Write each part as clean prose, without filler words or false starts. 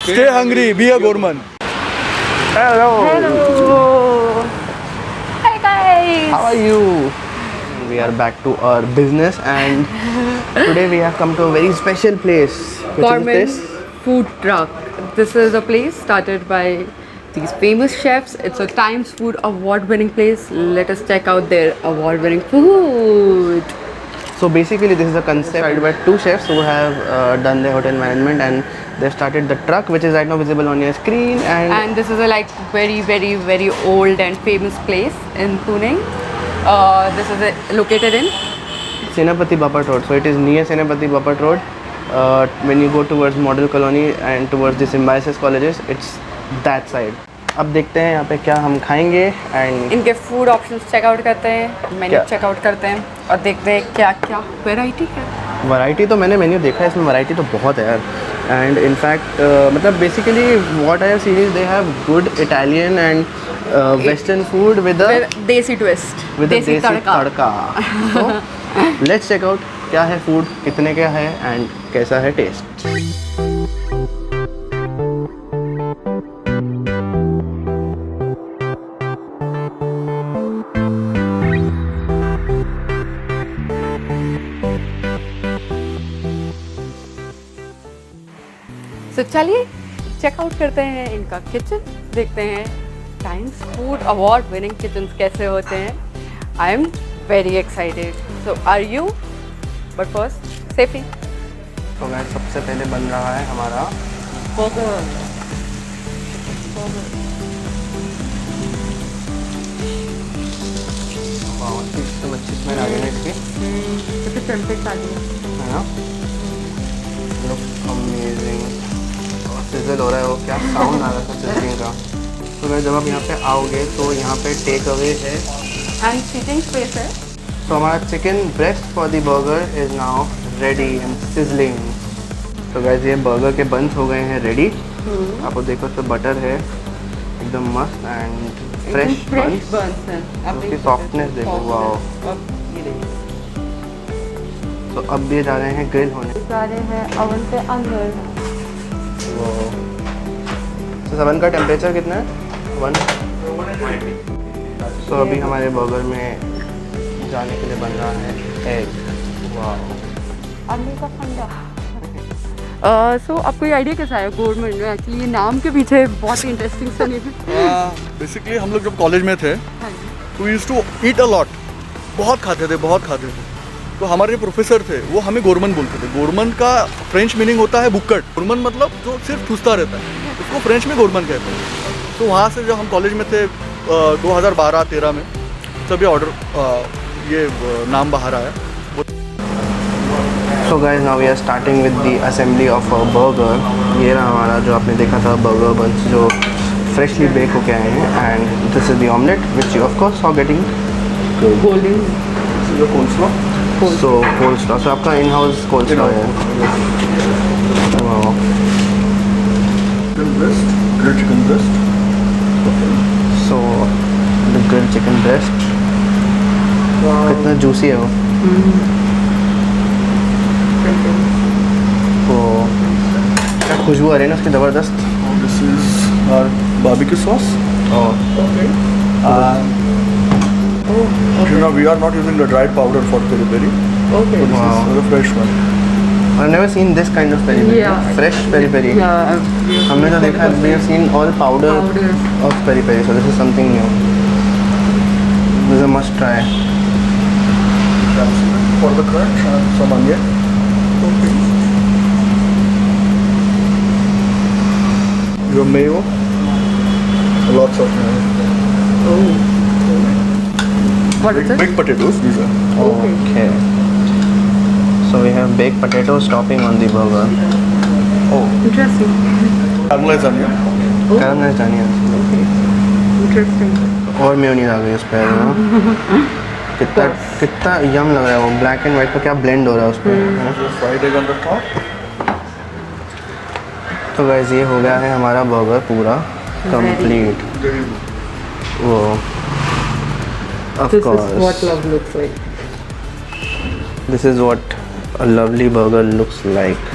Stay hungry, be a gourmand. Hello. Hello. Hi guys. How are you? We are back to our business, and today we have come to a very special place. Which Gorman is this? Food Truck. This is a place started by these famous chefs. It's a Times Food award-winning place. Let us check out their award-winning food. So basically, this is a concept started by two chefs who have done their hotel management, and they started the truck, which is right now visible on your screen. And this is a like very old and famous place in Pune. This is located in Senapati Bapat Road. So it is near Senapati Bapat Road. When you go towards Model Colony and towards the Symbiosis colleges, it's that side. अब देखते हैं यहाँ पे क्या हम खाएंगे and इनके food options checkout करते हैं, मेन्यू चेकआउट करते हैं और देखते हैं क्या क्या वैरायटी है। वैरायटी तो मैंने मेन्यू देखा है, इसमें वैरायटी तो बहुत है यार। एंड इनफैक्ट मतलब basically what I have seen is they have good Italian and western food with देसी ट्विस्ट, विद देसी तड़का। तो लेट्स चेक आउट क्या है फूड, कितने का है एंड कैसा है टेस्ट। तो चलिए चेकआउट करते हैं इनका किचन, देखते हैं Times food award winning kitchen कैसे होते हैं। I am very excited, so are you? But first safety. तो गाइस सबसे पहले बन रहा है हमारा बर्गर। इसमें आगे है इसकी है ना, लुक अमेजिंग। सिजल हो रहा है, वो क्या साउंड आ रहा था सिजलिंग का। तो मैं जब आप यहाँ पे आओगे तो यहाँ पे टेक अवे है एंड सीटिंग स्पेस है। तो हमारा chicken breast for the burger is now ready and sizzling. तो गाइस ये बर्गर के बंस हो गए हैं रेडी। आपको देखो तो बटर है एकदम मस्त एंड फ्रेश बंस है। उसकी सॉफ्टनेस देखो, वाओ। तो अब ये जा रहे हैं ग्रिल होने, जा रहे हैं ओवन के अंदर। तो ओवन का टेम्परेचर कितना है? 1। तो अभी हमारे बर्गर में जाने के लिए बन रहा है एग। वाओ। सो आपको ये आइडिया कैसा आया गवर्नमेंट में? एक्चुअली ये नाम के पीछे बहुत ही इंटरेस्टिंग सा नहीं है। बेसिकली हम लोग जब कॉलेज में थे तो used to eat a lot, बहुत खाते थे। तो हमारे जो प्रोफेसर थे वो हमें गोरमन बोलते थे। गोरमन का फ्रेंच मीनिंग होता है बुक्कट। गोरमन मतलब जो सिर्फ ठूसता रहता है, उसको फ्रेंच में गोरमन कहते हैं। तो वहाँ से जब हम कॉलेज में थे 2012-13 में, तब ये ये नाम बाहर आया। So guys now we are starting with the assembly of a burger. ये रहा हमारा जो आपने देखा था बर्गर बंस जो फ्रेशली बेक होके आए हैं, and this is the omelette which you of course saw getting golden. So coleslaw, so आपका इन हाउस कोल्ड स्लॉ है। Grilled chicken breast. So the grilled chicken breast कितना juicy है वो। तो क्या खुशबू आ रही है ना उसकी ज़बरदस्त। This is our barbecue sauce. You know, we are not using the dried powder for peri peri. Okay. So this is the fresh one. I've never seen this kind of peri peri. Yeah. Fresh peri peri. हमने तो देखा we have seen all powder of peri peri. So this is something new. This is a must try. For the crunch and some onion. Okay. Your mayo. Lots of mayo. Oh. What is it? Big potatoes. These are. Okay. So we have baked potatoes topping on the burger. Oh. Interesting. Caramelized onion. Caramelized onions. Okay. Interesting. और mayonnaise आ गई उस पर ना। कितना यम लग रहा है वो, ब्लैक एंड वाइट का क्या ब्लेंड हो रहा है उस पर। Fried egg on the top. तो गाइस ये हो गया है हमारा बर्गर पूरा कंप्लीट। वो of This course is what love looks like. This is what a lovely burger looks like.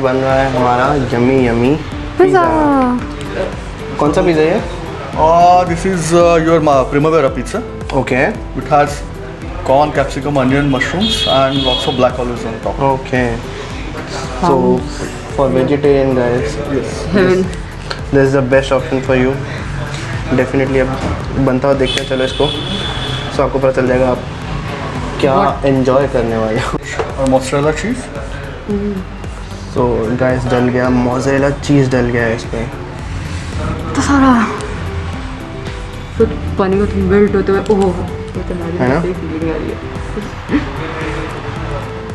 बन रहा है हमारा यमी यमी पिज़्ज़ा। कौन सा पिज़्ज़ा है? This is your primavera pizza. Okay It has corn, capsicum, onion, mushrooms, and lots of black olives on top. Okay so for vegetarian guys Heaven. This is the best option for you definitely. अब बनता हुआ देखते हैं, चलो इसको, सो आपको पता चल जाएगा आप क्या एंजॉय करने वाले हो। और mozzarella cheese. सो गाइस डल गया मोज़रेला चीज़, डल गया है इस पर। तो सारा फिर पानी को मेल्ट होते हुए ओह तो तुम्हारी है ना? फीलिंग आ रही है।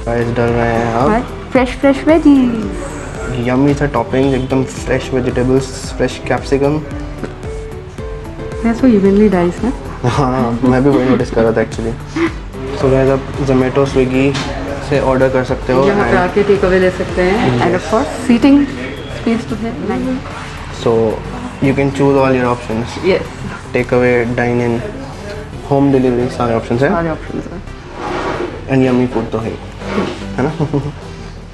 गाइस डल रहे हैं अब फ्रेश वेजीज। यम्मी सा टॉपिंग, एकदम फ्रेश वेजिटेबल्स, फ्रेश कैप्सिकम। सो इवनली डाइस है। हाँ मैं भी वही नोटिस कर रहा था एक्चुअली। सो गाइस आप जोमेटो स्विगी से ऑर्डर कर सकते हो यहाँ पे आके टेक अवे ले सकते हैं and of course seating space तो है। So you can choose all your options, yes take away, dine in, home delivery, सारे ऑप्शंस हैं सारे ऑप्शंस हैं। एंड यम्मी फूड तो है ना।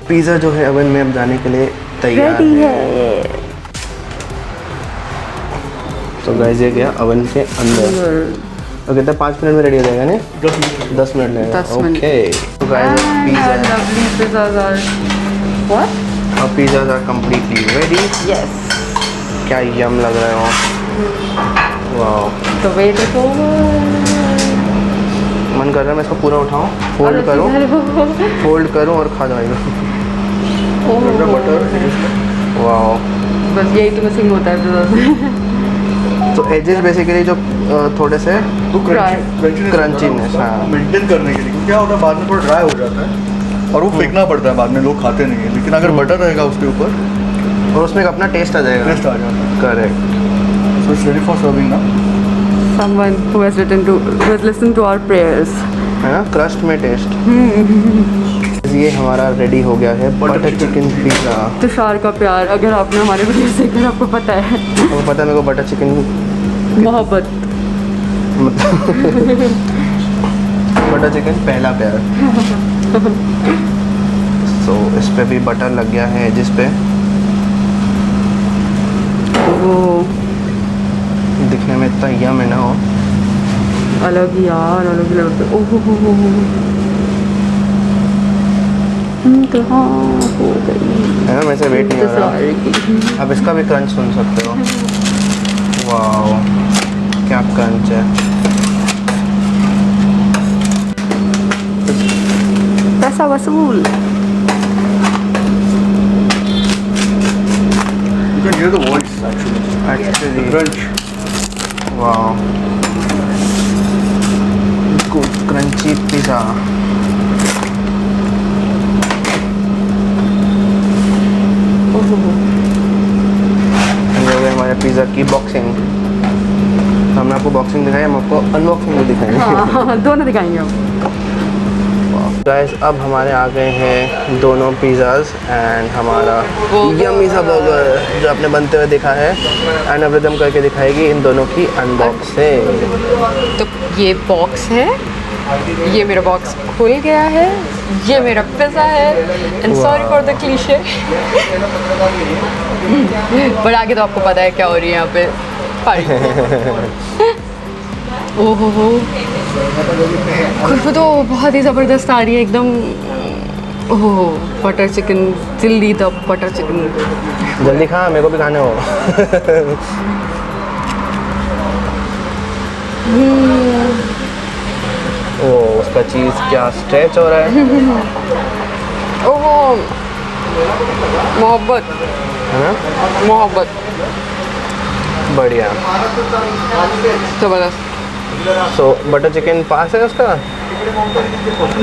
पिज़्ज़ा जो है ओवन में अब जाने के लिए तैयार रेडी है। है। तो गाइस ये गया ओवन के अंदर, तो कितना 5 मिनट में रेडी हो जाएगा नहीं? 10 मिनट लगेगा। 10 मिनट। ओके तो guys pizza, lovely pizzas are what? अब pizzas are completely ready. Yes क्या यम लग रहे हो, वाह। तो वेट इट मन कर रहा है मैं इसको पूरा उठाऊं, फोल्ड करूं और खा जाएगा। वाह बस यही तो मिसिंग होता है पिज़्ज़ा से। तो एजेस बेसिकली जो थोड़े से तो क्रंचीनेस, हाँ। मेंटेन करने के लिए क्या होता है, बाद में थोड़ा ड्राई हो जाता है और वो फेंकना पड़ता है, बाद में लोग खाते नहीं है। लेकिन अगर बटर रहेगा उसके ऊपर और उसमें एक अपना टेस्ट आ जाएगा। टेस्ट आ जाता है। Correct. So it's ready for serving ना। Someone who has listened to our prayers. है ना, क्रस्ट में टेस्ट। ये हमारा रेडी हो गया है बटर चिकन पिज़्ज़ा। तुषार का प्यार, अगर आपने हमारे वीडियो देखकर आपको पता है आपको पता है मेरे को बटर चिकन मोहब्बत। बटर चिकन पहला प्यार। सो इस पे भी बटर लग गया है जिस पे वो दिखने में इतना यम है ना हो। अलग ही यार, अलग ही लेवल पे। ओह कहाँ हो गई है ना, मैं से वेट नहीं हो रहा। इंतज़ार की। अब इसका भी क्रंच सुन सकते हो। वाओ क्या क्रंच है। पैसा वसूल। You can hear the voice actually. Actually Crunch. Wow good crunchy pizza. हमारे पिज़्ज़ा की बॉक्सिंग। हमने आपको बॉक्सिंग दिखाई, हम आपको अनबॉक्सिंग भी दिखाएंगे। हाँ दोनों दिखाएंगे हम। गाइस अब हमारे आ गए हैं दोनों पिज़्ज़ाज़ एंड हमारा यम्मी सा बर्गर जो आपने बनते हुए देखा है, एंड अब रिदम करके दिखाएगी इन दोनों की अनबॉक्सिंग। तो ये बॉक्स है, ये मेरा बॉक्स खुल गया है, ये मेरा पिज़्ज़ा है and sorry for the cliche. पर आगे तो आपको पता है क्या हो रही है यहाँ पे पार्टी। ओह हो खुशबू तो बहुत ही ज़बरदस्त आ रही है एकदम। Oh butter chicken, chilli the butter chicken. जल्दी खा, मेरे को भी खाने हो। ओह उसका चीज़ क्या स्ट्रेच हो रहा है। ओह मोहब्बत, है ना, मोहब्बत बढ़िया। ज़बरदस्त। सो बटर चिकन पास है उसका।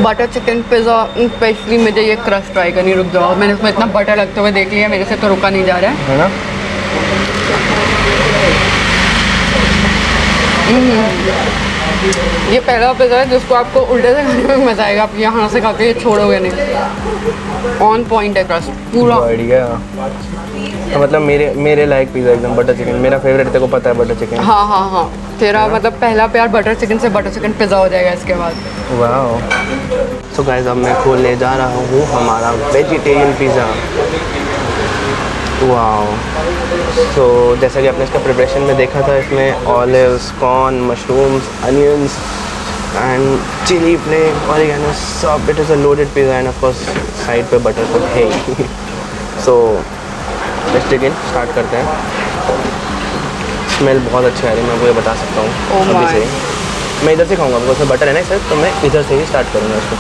बटर चिकन पिज़्ज़ा स्पेशली मुझे ये क्रस्ट ट्राई करनी, रुक जाओ, मैंने उसमें इतना बटर लगते हुए देख लिया, मेरे से तो रुका नहीं जा रहा है। है ना, ये पहला पिज़्ज़ा है जिसको आपको उल्टे से खाने में मज़ा आएगा, आप यहाँ से खा के ये छोड़ोगे नहीं। ऑन पॉइंट है क्रस्ट पूरा। बढ़िया। तो मतलब मेरे लायक पिज़्ज़ा एकदम बटर चिकन, मेरा फेवरेट, तेरे को पता है बटर चिकन। हाँ हाँ हाँ, तेरा मतलब पहला प्यार बटर चिकन से बटर चिकन पिज़्ज़ा हो जाएगा इसके बाद। वाह। सो गाइस अब मैं खोलने जा रहा हूँ हमारा वेजिटेरियन पिज़्ज़ा। वाओ। तो जैसा कि आपने इसका प्रिपरेशन में देखा था, इसमें olives, corn, mushrooms, onions and chilli flake, oregano, सब। It is a loaded pizza and of course side पे बटर तो है ही। सो लेट्स बिगिन, स्टार्ट करते हैं। स्मेल बहुत अच्छा है, मैं आपको ये बता सकता हूँ Oh अभी my. से ही। मैं इधर से खाऊंगा, बिकॉज उसमें बटर है ना सर, तो मैं इधर से ही स्टार्ट करूँगा इसको।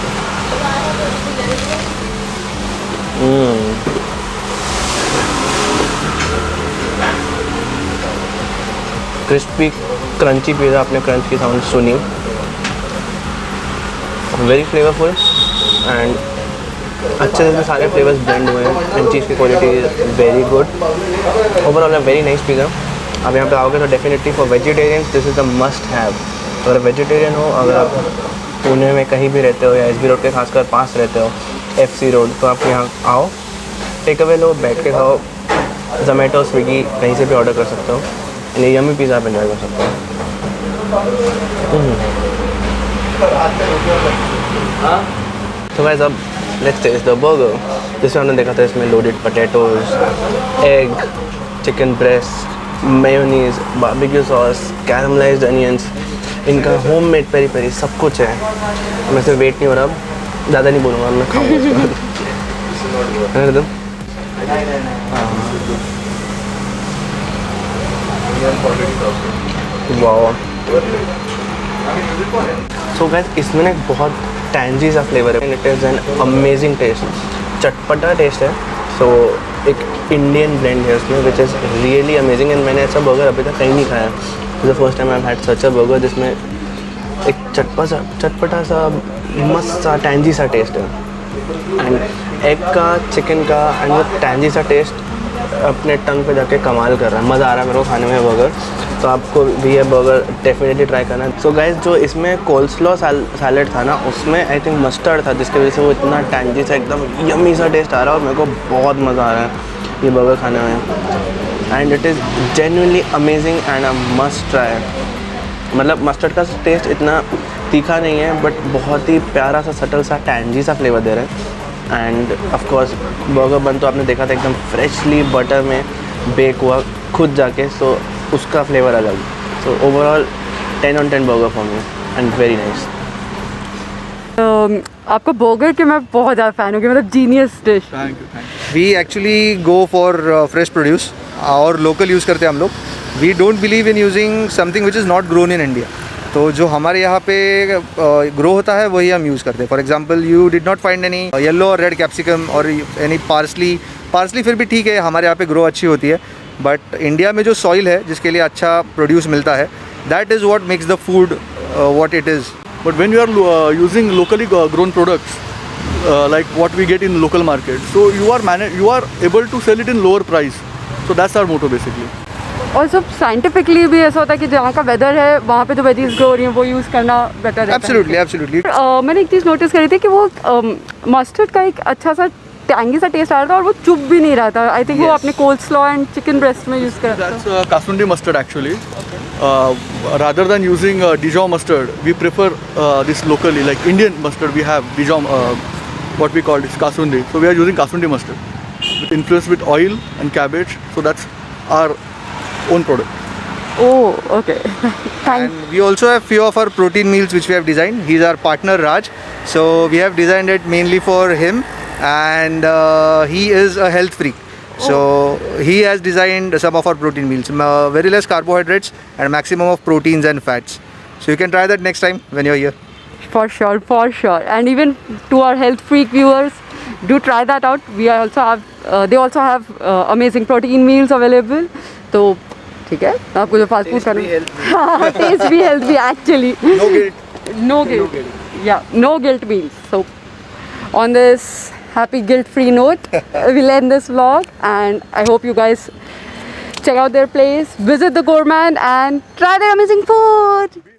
क्रिस्पी क्रंची पिज़्ज़ा, आपने क्रंच की साउंड सुनी। वेरी फ्लेवरफुल एंड अच्छे से सारे फ्लेवर्स ब्लेंड हुए हैं एंड चीज़ की quality is very good. Overall a very nice pizza. आप यहाँ पे आओगे तो definitely for vegetarians this is the must have. अगर वेजिटेरियन हो, अगर आप पुणे में कहीं भी रहते हो या SB रोड के खासकर पास रहते हो, FC रोड, तो आप यहाँ आओ, टेक अवे लो, बैठ के खाओ, जोमेटो, स्विगी कहीं से भी ऑर्डर कर सकते हो। ये यम्मी पिज़्ज़ा आप एंजॉय कर सकते हो। तो गाइस अब लेट्स टेस्ट द बर्गर। जैसे हमने देखा था, इसमें loaded potatoes, egg, chicken breast, mayonnaise, barbecue sauce, caramelised onions, इनका होममेड पेरी पेरी सब कुछ है। मैं से वेट नहीं हो रहा, अब ज़्यादा नहीं बोलूँगा, मैं खाऊंगा इसको। वाओ। सो गाइस इसमें ना एक बहुत टैंजी सा फ्लेवर है, it is an amazing taste, चटपटा टेस्ट है। सो एक इंडियन ब्लेंड है उसमें which is really amazing and मैंने ऐसा बर्गर अभी तक कहीं नहीं खाया। The first time I had such a burger जिसमें एक चटपटा सा मस्त सा टैंजी सा टेस्ट है एंड एग का, चिकन का एंड वो टैंजी सा टेस्ट अपने टंग पे जाके कमाल कर रहा है। मज़ा आ रहा है मेरे को खाने में बर्गर, तो आपको भी ये बर्गर डेफिनेटली ट्राई करना है। सो गाइस जो इसमें कोल्स्लॉ सैलेड था ना, उसमें आई थिंक मस्टर्ड था, जिसकी वजह से वो इतना टैंजी सा एकदम यम्मी सा टेस्ट आ रहा है और मेरे को बहुत मज़ा आ रहा है ये बर्गर खाने में and it is genuinely amazing and a must try. मतलब मस्टर्ड का टेस्ट इतना तीखा नहीं है, बट बहुत ही प्यारा सा सटल सा टैंजी सा फ्लेवर दे रहा है and of course burger bun तो आपने देखा था एकदम फ्रेशली बटर में बेक हुआ खुद जाके, सो उसका फ्लेवर अलग। So overall 10 on 10 burger for me and very nice. आपको बर्गर के मैं बहुत ज़्यादा फ़ैन हो गई, मतलब genius dish. Thank you. We actually go for fresh produce और लोकल यूज़ करते हैं हम लोग। We don't believe in using something which is not grown in India. तो जो हमारे यहाँ पे ग्रो होता है वही हम यूज़ करते हैं। For example you did not find any yellow और रेड कैप्सिकम और एनी पार्सली फिर भी ठीक है, हमारे यहाँ पे ग्रो अच्छी होती है। बट इंडिया में जो सॉइल है जिसके लिए अच्छा प्रोड्यूस मिलता है, that is what makes the food what it is. But when you are using locally grown products, like what we get in local market, so you are able to sell it in lower price. So that's our motto basically. और सब scientifically भी ऐसा होता है कि जहाँ का weather है वहाँ पे जो वेजीज ग्रो हो रही हैं वो यूज़ करना बेटर रहता है। एब्सोल्युटली। मैंने एक चीज़ नोटिस करी थी कि वो मस्टर्ड का एक अच्छा सा टैंगी सा टेस्ट आ रहा था और वो चुप भी नहीं रहा था। आई थिंक वो Yes. आपने कोल्स्लॉ एंड चिकन ब्रेस्ट में यूज़ करा था। That's Kasundi mustard actually. Rather than using Dijon mustard, we prefer this locally, like Indian mustard. We have Dijon, what we call it, Kasundi. So we are using Kasundi mustard, infused with oil and cabbage. So that's our own product. Oh okay thank And we also have few of our protein meals which we have designed. He's our partner Raj, so we have designed it mainly for him, and he is a health freak. So he has designed some of our protein meals, very less carbohydrates and maximum of proteins and fats. So you can try that next time when you're here. for sure. And even to our health freak viewers, do try that out. We also have they also have amazing protein meals available. तो ठीक है, आपको जो fast food करना, test भी health भी actually, no guilt, no guilt meals. So on this happy guilt-free note, we'll end this vlog, and I hope you guys check out their place, visit the Gourmand and try their amazing food.